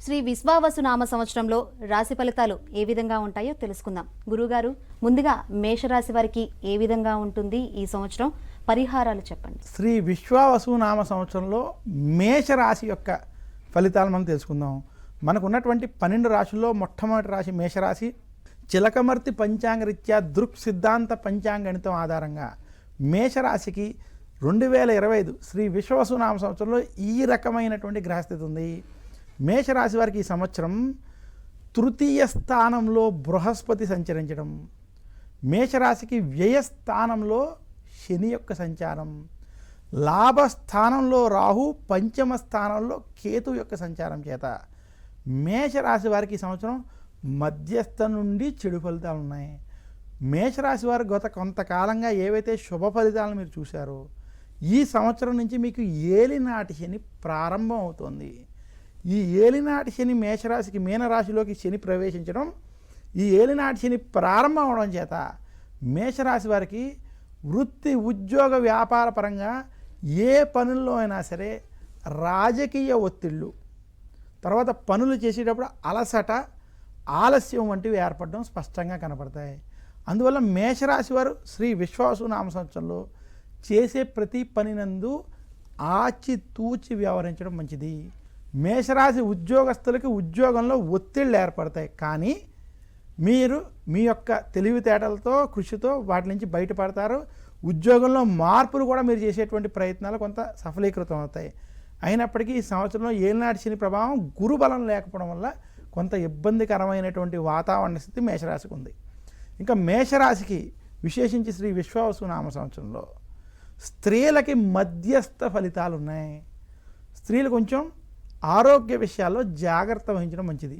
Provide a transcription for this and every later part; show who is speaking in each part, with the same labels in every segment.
Speaker 1: శ్రీ విశ్వావసునామ సంవత్సరంలో రాశి ఫలితాలు ఏ విధంగా ఉంటాయో తెలుసుకుందాం. గురుగారు, ముందుగా మేషరాశి వారికి ఏ విధంగా ఉంటుంది ఈ సంవత్సరం, పరిహారాలు చెప్పండి.
Speaker 2: శ్రీ విశ్వావసునామ సంవత్సరంలో మేషరాశి యొక్క ఫలితాలు మనం తెలుసుకుందాం. మనకు ఉన్నటువంటి 12 రాశుల్లో మొట్టమొదటి రాశి మేషరాశి. చిలకమర్తి పంచాంగరీత్యా దృక్ సిద్ధాంత పంచాంగణితం ఆధారంగా మేషరాశికి 2025 శ్రీ విశ్వావసునామ సంవత్సరంలో ఈ రకమైనటువంటి గ్రహస్థితి ఉంది. మేషరాశి వారికి ఈ సంవత్సరం తృతీయ స్థానంలో బృహస్పతి సంచరించడం, మేషరాశికి వ్యయస్థానంలో శని యొక్క సంచారం, లాభస్థానంలో రాహు, పంచమ స్థానంలో కేతు యొక్క సంచారం చేత మేషరాశి వారికి ఈ సంవత్సరం మధ్యస్థ నుండి చెడు ఫలితాలు ఉన్నాయి. మేషరాశి వారు గత కొంతకాలంగా ఏవైతే శుభ ఫలితాలను మీరు చూశారో ఈ సంవత్సరం నుంచి మీకు ఏలినాటి శని ప్రారంభం అవుతుంది. ఈ ఏలినాటి శని మేషరాశికి మీనరాశిలోకి శని ప్రవేశించడం, ఈ ఏలినాటి శని ప్రారంభం అవడం చేత మేషరాశి వారికి వృత్తి ఉద్యోగ వ్యాపార పరంగా ఏ పనుల్లో అయినా సరే రాజకీయ ఒత్తిళ్ళు, తర్వాత పనులు చేసేటప్పుడు అలసట, ఆలస్యం వంటివి ఏర్పడడం స్పష్టంగా కనపడతాయి. అందువల్ల మేషరాశి వారు శ్రీ విశ్వావసునామ సంవత్సరంలో చేసే ప్రతి పనినందు ఆచితూచి వ్యవహరించడం మంచిది. మేషరాశి ఉద్యోగస్తులకి ఉద్యోగంలో ఒత్తిళ్ళు ఏర్పడతాయి, కానీ మీరు మీ యొక్క తెలివితేటలతో కృషితో వాటి నుంచి బయటపడతారు. ఉద్యోగంలో మార్పులు కూడా మీరు చేసేటువంటి ప్రయత్నాలు కొంత సఫలీకృతం అవుతాయి. అయినప్పటికీ ఈ సంవత్సరంలో ఏలినాటి శని ప్రభావం గురుబలం లేకపోవడం వల్ల కొంత ఇబ్బందికరమైనటువంటి వాతావరణ స్థితి మేషరాశికి ఉంది. ఇంకా మేషరాశికి విశేషించి శ్రీ విశ్వావసునామ సంవత్సరంలో స్త్రీలకి మధ్యస్థ ఫలితాలు ఉన్నాయి. స్త్రీలు కొంచెం ఆరోగ్య విషయాల్లో జాగ్రత్త వహించడం మంచిది.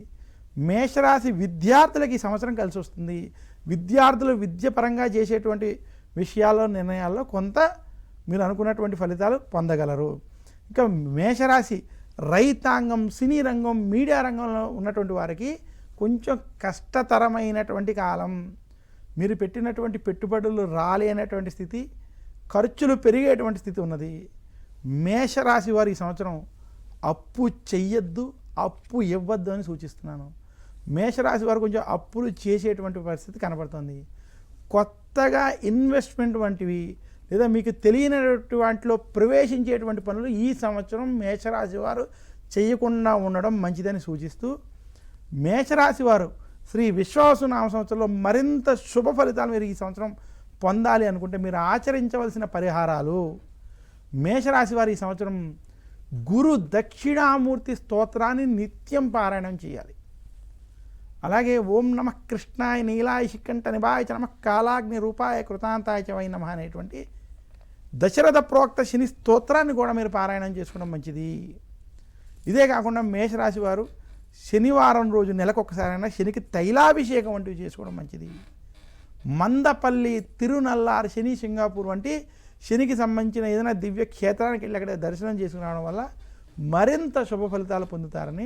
Speaker 2: మేషరాశి విద్యార్థులకి ఈ సంవత్సరం కలిసి వస్తుంది. విద్యార్థులు విద్యపరంగా చేసేటువంటి విషయాల్లో నిర్ణయాల్లో కొంత మీరు అనుకున్నటువంటి ఫలితాలు పొందగలరు. ఇంకా మేషరాశి రైతాంగం, సినీ రంగం, మీడియా రంగంలో ఉన్నటువంటి వారికి కొంచెం కష్టతరమైనటువంటి కాలం. మీరు పెట్టినటువంటి పెట్టుబడులు రాలేనటువంటి స్థితి, ఖర్చులు పెరిగేటువంటి స్థితి ఉన్నది. మేషరాశి వారు ఈ సంవత్సరం అప్పు చెయ్యొద్దు, అప్పు ఇవ్వద్దు అని సూచిస్తున్నాను. మేషరాశి వారు కొంచెం అప్పులు చేసేటువంటి పరిస్థితి కనబడుతుంది. కొత్తగా ఇన్వెస్ట్మెంట్ వంటివి లేదా మీకు తెలియనటువంటి వాటిలో ప్రవేశించేటువంటి పనులు ఈ సంవత్సరం మేషరాశి వారు చేయకుండా ఉండడం మంచిదని సూచిస్తూ, మేషరాశి వారు శ్రీ విశ్వావసునామ సంవత్సరంలో మరింత శుభ ఫలితాలు మీరు ఈ సంవత్సరం పొందాలి అనుకుంటే మీరు ఆచరించవలసిన పరిహారాలు, మేషరాశి వారు ఈ సంవత్సరం గురు దక్షిణామూర్తి స్తోత్రాన్ని నిత్యం పారాయణం చేయాలి. అలాగే ఓం నమః కృష్ణాయ నీలాయ శిఖంఠ నిభాయ చ నమః కాలాగ్ని రూపాయ కృతాంతాయ చ వై నమః అనేటువంటి దశరథ ప్రోక్త శని స్తోత్రాన్ని కూడా మీరు పారాయణం చేసుకోవడం మంచిది. ఇదే కాకుండా మేషరాశి వారు శనివారం రోజు నెలకొకసారైనా శనికి తైలాభిషేకం వంటివి చేసుకోవడం మంచిది. మందపల్లి, తిరునల్లారు, శని సింగాపూర్ వంటి శనికి సంబంధించిన ఏదైనా దివ్య క్షేత్రానికి వెళ్ళి అక్కడ దర్శనం చేసుకురావడం వల్ల మరింత శుభ ఫలితాలు పొందుతారని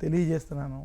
Speaker 2: తెలియజేస్తున్నాను.